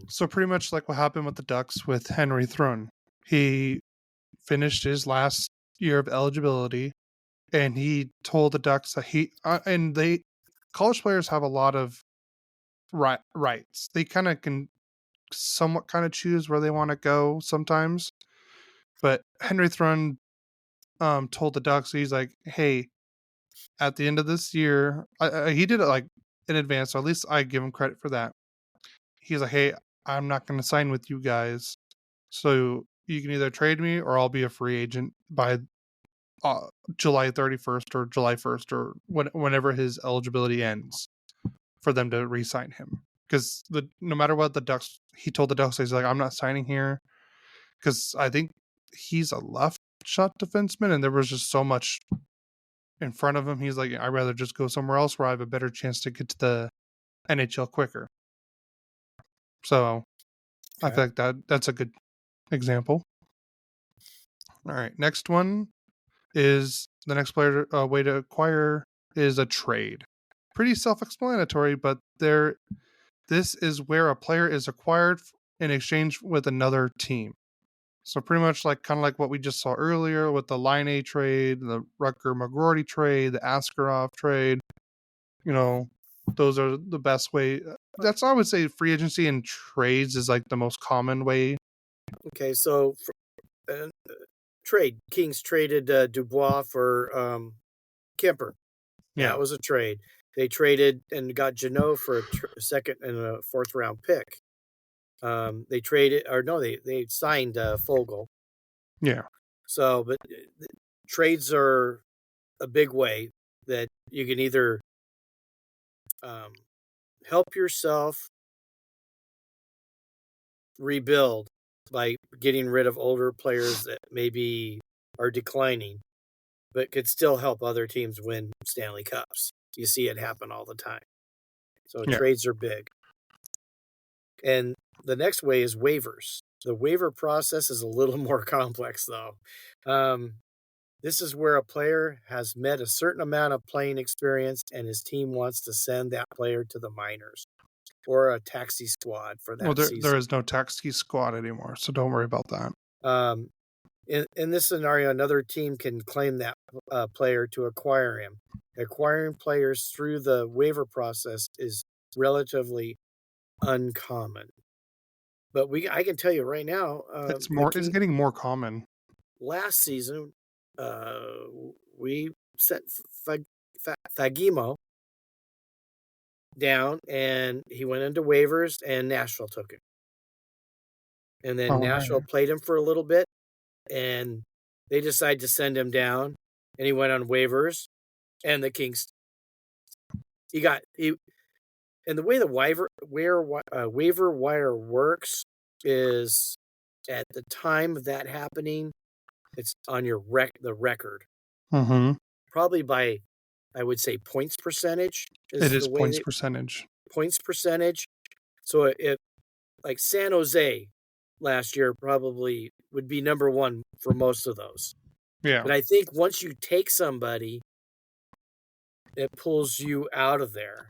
So pretty much like what happened with the Ducks with Henry Thrun. He finished his last year of eligibility, and he told the Ducks that college players have a lot of rights. They kind of can somewhat kind of choose where they want to go sometimes. But Henry Thrun told the Ducks, he's like, hey, at the end of this year, he did it like in advance, so at least I give him credit for that. He's like, hey, I'm not going to sign with you guys, so you can either trade me or I'll be a free agent by July 31st or July 1st or whenever his eligibility ends for them to re-sign him. Because no matter what he told the Ducks, he's like, I'm not signing here because I think he's a left shot defenseman and there was just so much in front of him. He's like, I'd rather just go somewhere else where I have a better chance to get to the NHL quicker. So I feel like that's a good example. All right, next one is the next player way to acquire is a trade. Pretty self-explanatory, but this is where a player is acquired in exchange with another team. So pretty much kind of like what we just saw earlier with the Laine trade, the Rutger-McGroarty trade, the Askarov trade. Those are the best way. That's I would say free agency and trades is like the most common way. Okay, so trade. Kings traded Dubois for Kemper. Yeah, that was a trade. They traded and got Jeannot for a second and a 4th round pick. They traded, or no, they signed Foegele. Yeah. So, but trades are a big way that you can either help yourself rebuild by getting rid of older players that maybe are declining, but could still help other teams win Stanley Cups. You see it happen all the time. So trades are big. And the next way is waivers. The waiver process is a little more complex, though. This is where a player has met a certain amount of playing experience and his team wants to send that player to the minors or a taxi squad for that season. There is no taxi squad anymore, so don't worry about that. In this scenario, another team can claim that player to acquire him. Acquiring players through the waiver process is relatively uncommon. But I can tell you right now, it's getting more common. Last season, we sent Fagimo down, and he went into waivers, and Nashville took him. And then Nashville played him for a little bit, and they decided to send him down, and he went on waivers, and the Kings. And the way the waiver wire works is, at the time of that happening, it's on your the record. Mm-hmm. Probably by, I would say, points percentage. It is points percentage. Points percentage. So if, like San Jose last year, probably would be number one for most of those. Yeah. But I think once you take somebody, it pulls you out of there.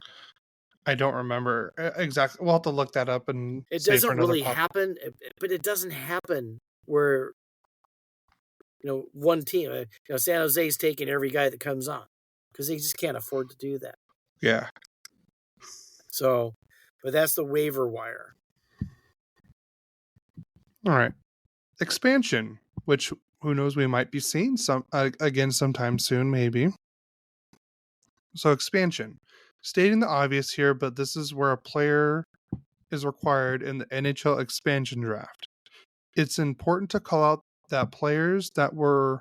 I don't remember exactly. We'll have to look that up and. It doesn't really happen, but it doesn't happen where, one team, San Jose's taking every guy that comes on because they just can't afford to do that. Yeah. So, but that's the waiver wire. All right. Expansion, which who knows, we might be seeing again sometime soon, maybe. So expansion. Stating the obvious here, but this is where a player is required in the NHL expansion draft. It's important to call out that players that were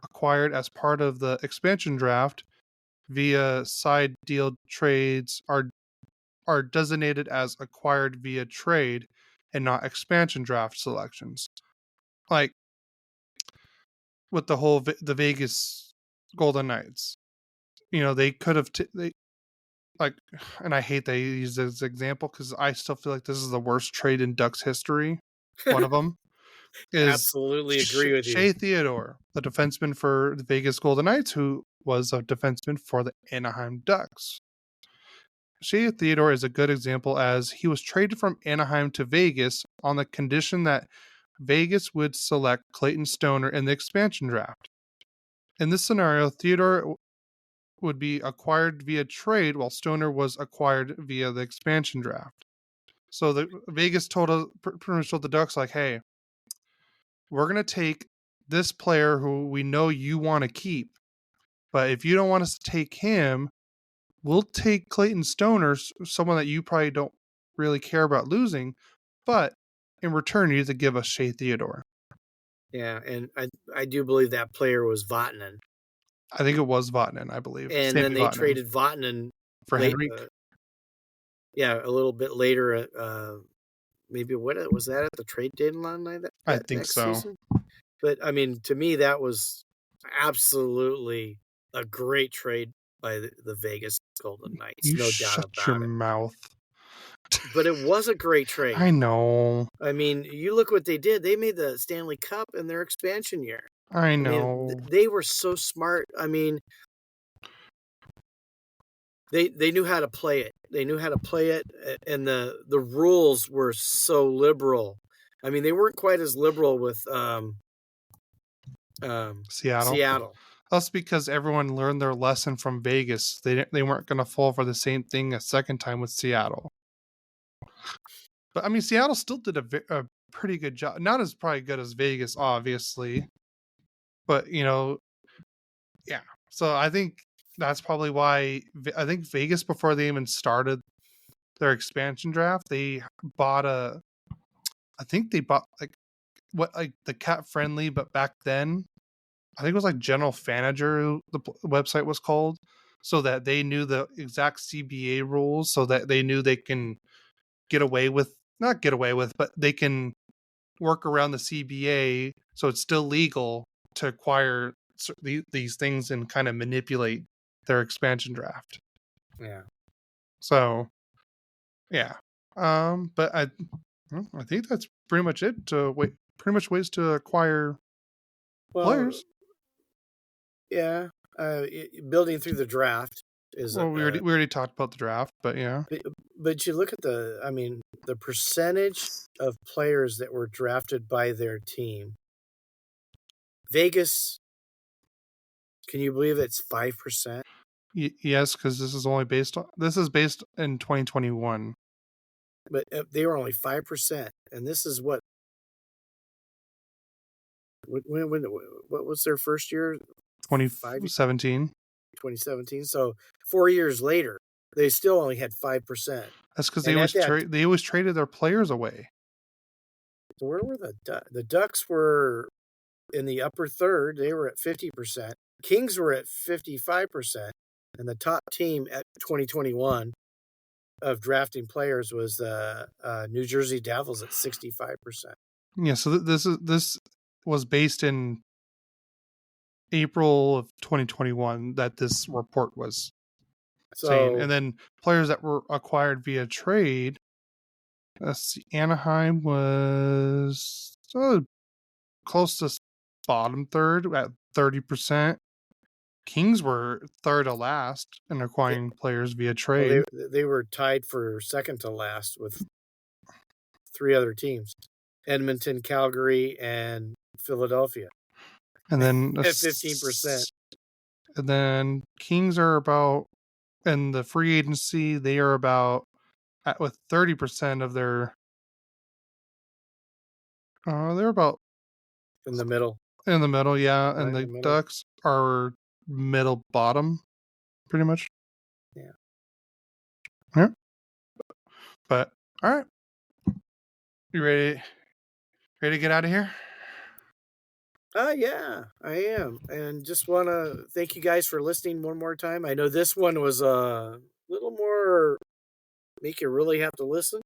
acquired as part of the expansion draft via side deal trades are designated as acquired via trade and not expansion draft selections. Like with the whole the Vegas Golden Knights, they could have and I hate that I use this example because I still feel like this is the worst trade in Ducks history. One of them is absolutely agree with you. Shea Theodore, the defenseman for the Vegas Golden Knights, who was a defenseman for the Anaheim Ducks. Shea Theodore is a good example, as he was traded from Anaheim to Vegas on the condition that Vegas would select Clayton Stoner in the expansion draft. In this scenario, Theodore would be acquired via trade, while Stoner was acquired via the expansion draft. So the Vegas pretty much told the Ducks, like, hey, we're going to take this player who we know you want to keep, but if you don't want us to take him, we'll take Clayton Stoner, someone that you probably don't really care about losing, but in return, you have to give us Shea Theodore. Yeah, and I do believe that player was Vatanen. I think it was Vatanen, I believe. And Sammy then they traded Vatanen for Henrik. A little bit later. Maybe what was that at the trade deadline? I think so. Season? But I mean, to me, that was absolutely a great trade by the Vegas Golden Knights. You no shut doubt about your it. mouth. But it was a great trade. I know. I mean, you look what they did. They made the Stanley Cup in their expansion year. I know. They were so smart. I mean, they knew how to play it. They knew how to play it, and the rules were so liberal. I mean, they weren't quite as liberal with Seattle. That's because everyone learned their lesson from Vegas. They weren't going to fall for the same thing a second time with Seattle. But I mean, Seattle still did a pretty good job. Not as probably good as Vegas, obviously. But, yeah. So I think that's probably why I think Vegas, before they even started their expansion draft, they bought the cat friendly, but back then, I think it was like General Fanager, the website was called, so that they knew the exact CBA rules, so that they knew they can but they can work around the CBA, so it's still legal to acquire these things and kind of manipulate their expansion draft. Yeah. So Yeah. But I think that's pretty much it. Pretty much ways to acquire Well, players. yeah, building through the draft is Well, we already talked about the draft, but yeah. but you look at the percentage of players that were drafted by their team. Vegas, can you believe it's 5%? Yes, because this is based in 2021. But they were only 5%, and this is what what was their first year? 2017. 2017. So 4 years later, they still only had 5%. That's because And at that, they always traded their players away. so where were the Ducks were in the upper third? They were at 50%. Kings were at 55%, and the top team at 2021 of drafting players was the New Jersey Devils at 65%. Yeah, so this was based in April of 2021 that this report was saying, So and then players that were acquired via trade. Let's see, Anaheim was close to bottom third at 30%. Kings were third to last in acquiring players via trade. they were tied for second to last with three other teams: Edmonton, Calgary, and Philadelphia And then at 15%. And then Kings are about in the free agency. They are about with 30% of their. They're about In the middle. in the middle, yeah. Right And in the the middle. Ducks are middle bottom, pretty much. Yeah. Yeah. But all right, you ready? Ready to get out of here? Yeah, I am. And just want to thank you guys for listening one more time. I know this one was a little more make you really have to listen.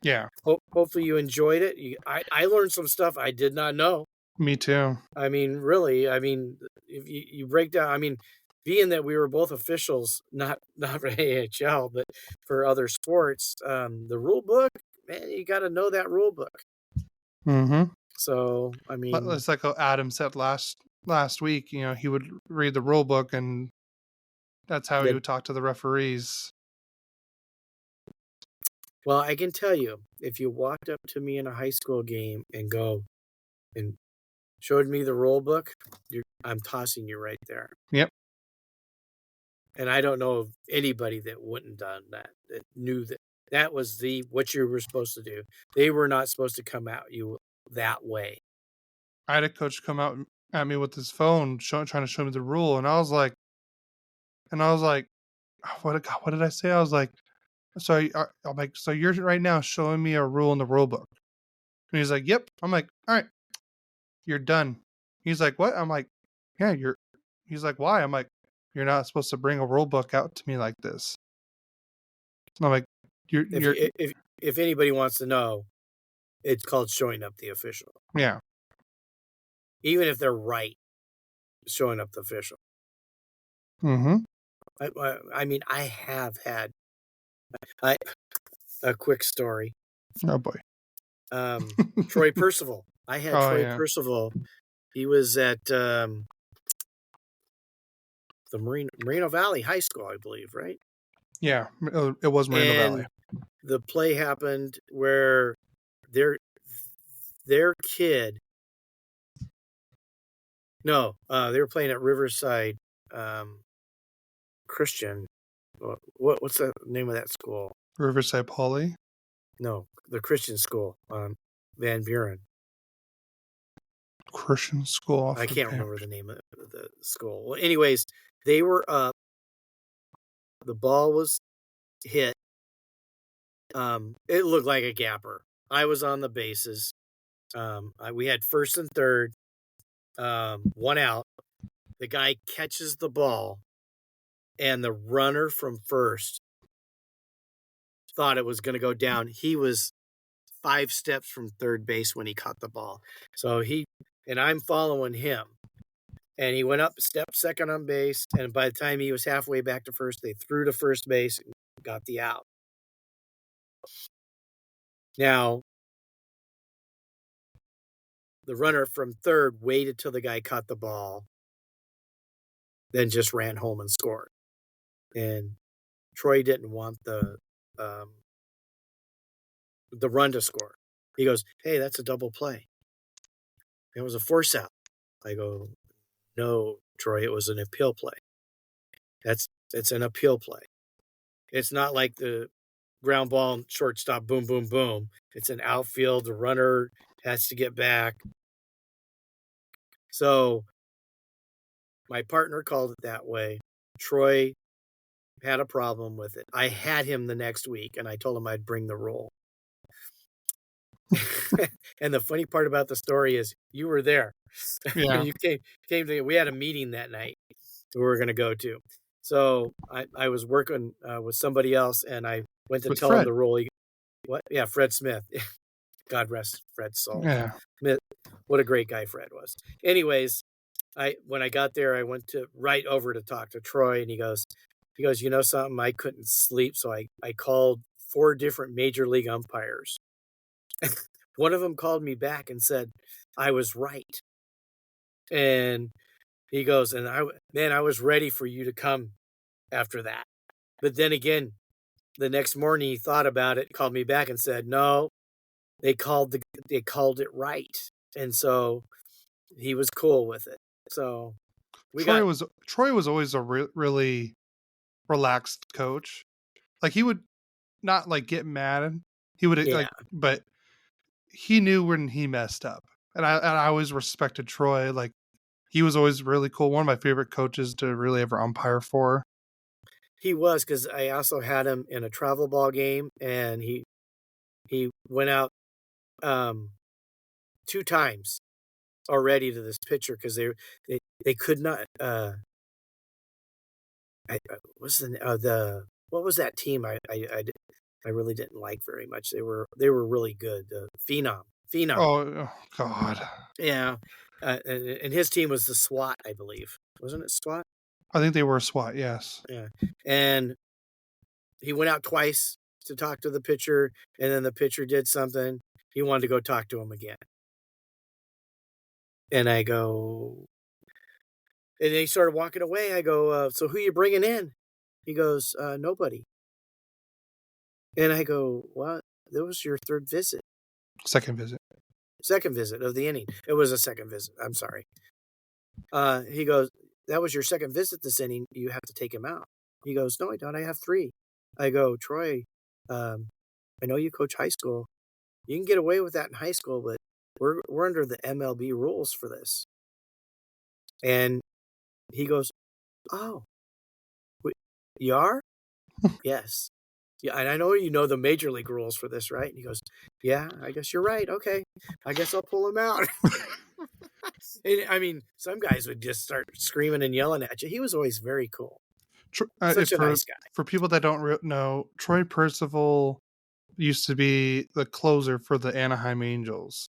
Yeah. Hopefully you enjoyed it. I learned some stuff I did not know. Me too. I mean, really, if you break down, being that we were both officials, not for AHL, but for other sports, the rule book, man, you got to know that rule book. Mm-hmm. So, It's like how Adam said last week. You know, he would read the rule book, and that's how he would talk to the referees. Well, I can tell you, if you walked up to me in a high school game and showed me the rule book, I'm tossing you right there. Yep. And I don't know of anybody that wouldn't done that knew that was what you were supposed to do. They were not supposed to come at you that way. I had a coach come out at me with his phone, trying to show me the rule, and I was like, what did I say? I was like, I'm like, so you're right now showing me a rule in the rule book, and he's like, yep. I'm like, all right, you're done. He's like, what? I'm like, yeah, you're. He's like, why? I'm like, you're not supposed to bring a rule book out to me like this. And I'm like, if anybody wants to know, it's called showing up the official. Yeah. Even if they're right, showing up the official. Mm-hmm. I have had a quick story. Oh boy. Troy Percival. I had Troy Percival. He was at the Moreno Valley High School, I believe, right? Yeah, it was Moreno Valley. The play happened where their kid. No, they were playing at Riverside Christian. What's the name of that school? Riverside Poly? No, the Christian school on Van Buren. Christian school. I can't remember the name of the school. Well, anyways, they were up. The ball was hit. It looked like a gapper. I was on the bases. We had first and third. One out. The guy catches the ball, and the runner from first thought it was going to go down. He was 5 steps from third base when he caught the ball. So I'm following him. And he went up, stepped second on base, and by the time he was halfway back to first, they threw to first base and got the out. Now, the runner from third waited till the guy caught the ball, then just ran home and scored. And Troy didn't want the run to score. He goes, "Hey, that's a double play. It was a force out." I go, "No, Troy, it was an appeal play. It's an appeal play. It's not like the ground ball, shortstop, boom, boom, boom. It's an outfield. The runner has to get back." So my partner called it that way. Troy had a problem with it. I had him the next week, and I told him I'd bring the rule. And the funny part about the story is you were there. Yeah. You came to. We had a meeting that night we were going to go to. So I was working with somebody else, and I went to With tell him Fred. the rule. What? Yeah, Fred Smith. God rest Fred's soul. Yeah. What a great guy Fred was. Anyways, when I got there, I went right over to talk to Troy, and he goes, "You know something? I couldn't sleep, so I called 4 different major league umpires. One of them called me back and said I was right." And he goes, "And I was ready for you to come after that." But then again, the next morning he thought about it, called me back and said, "No, they called it right." And so he was cool with it. So Troy was always a really relaxed coach. Like he would not like get mad. He would yeah. like, but he knew when he messed up, and I always respected Troy. Like he was always really cool. One of my favorite coaches to really ever umpire for. He was, because I also had him in a travel ball game, and he went out 2 times already to this pitcher because they could not. What's what was that team I really didn't like very much. They were really good. Phenom. Oh God, Yeah, and his team was the SWAT, I believe. Wasn't it SWAT? I think they were a SWAT. Yes. Yeah, and he went out twice to talk to the pitcher, and then the pitcher did something. He wanted to go talk to him again. And I go, and he started walking away. I go, "So who you bringing in?" He goes, "Nobody." And I go, "What? That was your 3rd visit. Second visit. Second visit of the inning." It was a second visit. I'm sorry. He goes, "That was your second visit this inning. You have to take him out." He goes, "No, I don't. I have 3." I go, "Troy, I know you coach high school. You can get away with that in high school, but we're under the MLB rules for this." And he goes, "Oh, you are?" "Yes." "Yeah, and I know you know the major league rules for this, right?" And he goes, "Yeah, I guess you're right. Okay, I guess I'll pull him out." And, I mean, some guys would just start screaming and yelling at you. He was always very cool. Such a nice guy. For people that don't know, Troy Percival used to be the closer for the Anaheim Angels.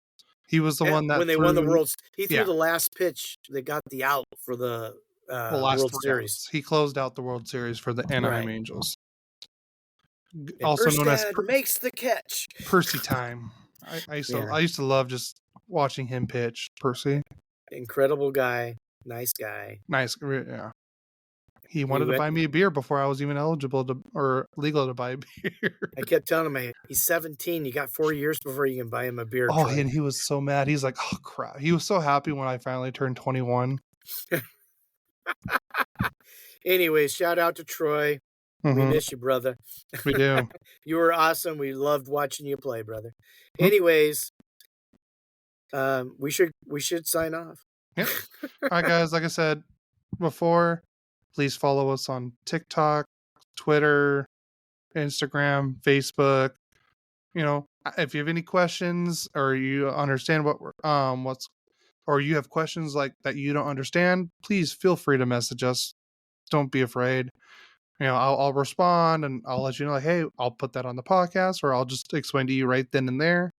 He was the one that when they won the he threw the last pitch that got the out for the last World 3 Series. outs. He closed out the World Series for the Anaheim Right. Angels. And Also known as makes the catch. Percy time. I used to love just watching him pitch. Percy, Incredible guy, nice guy. nice. Yeah, he wanted to buy me a beer before I was even eligible to or legal to buy a beer. I kept telling him, he's 17. You got 4 years before you can buy him a beer. Oh, Troy. and he was so mad. He's like, "Oh crap!" He was so happy when I finally turned 21. Anyways, shout out to Troy. We miss you, brother. We do. You were awesome. We loved watching you play, brother. Anyways, we should sign off. Yep. All right, guys. Like I said before, please follow us on TikTok, Twitter, Instagram, Facebook. You know, if you have any questions or you understand what we're or you have questions like that you don't understand, please feel free to message us. Don't be afraid. You know, I'll respond and I'll let you know, like, hey, I'll put that on the podcast, or I'll just explain to you right then and there.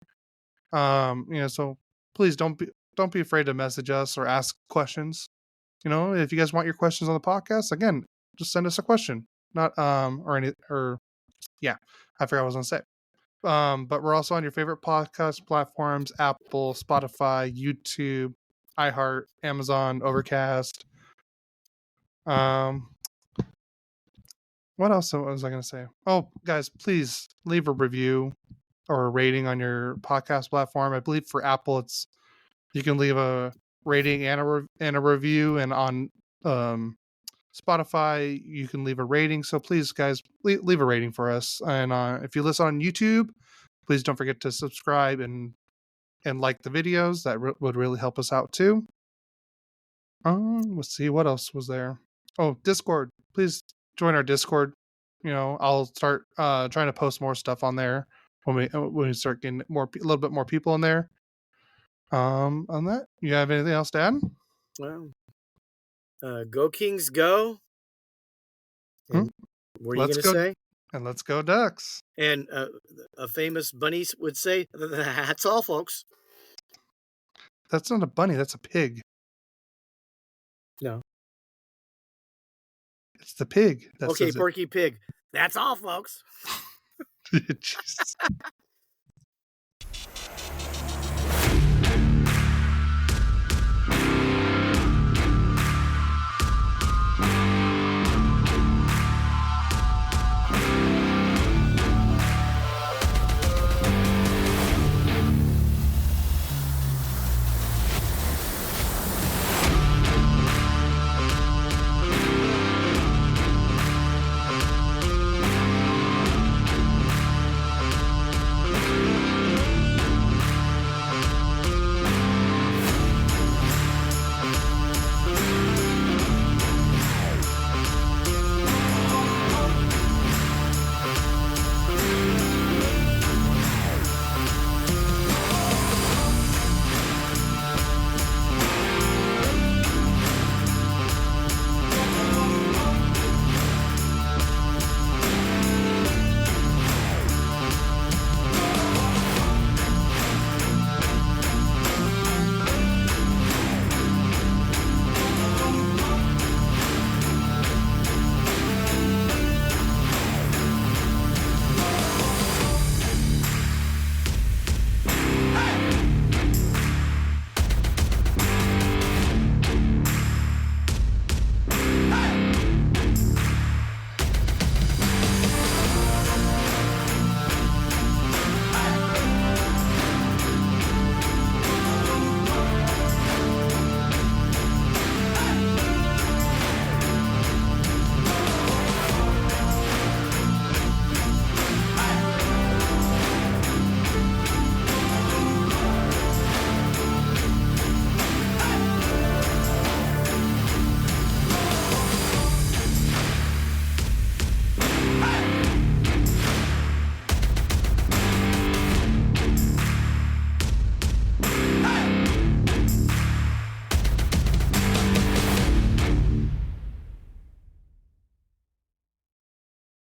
You know, so please don't be afraid to message us or ask questions. You know, if you guys want your questions on the podcast, again, just send us a question. Not I forgot what I was gonna say. But we're also on your favorite podcast platforms: Apple, Spotify, YouTube, iHeart, Amazon, Overcast. What else was I going to say? Oh, guys, please leave a review or a rating on your podcast platform. I believe for Apple, you can leave a rating and a review, and on Spotify, you can leave a rating. So please, guys, leave a rating for us. And if you listen on YouTube, please don't forget to subscribe and like the videos. That would really help us out too. Let's see, what else was there. Oh, Discord. Please join our Discord. I'll start trying to post more stuff on there when we start getting a little bit more people in there. On that, you have anything else to add? Well, go Kings, go. And what are you going to say? And let's go Ducks. And a famous bunny would say, "That's all, folks." That's not a bunny. That's a pig. No. It's the pig. Okay, Porky Pig. That's all, folks. Jesus.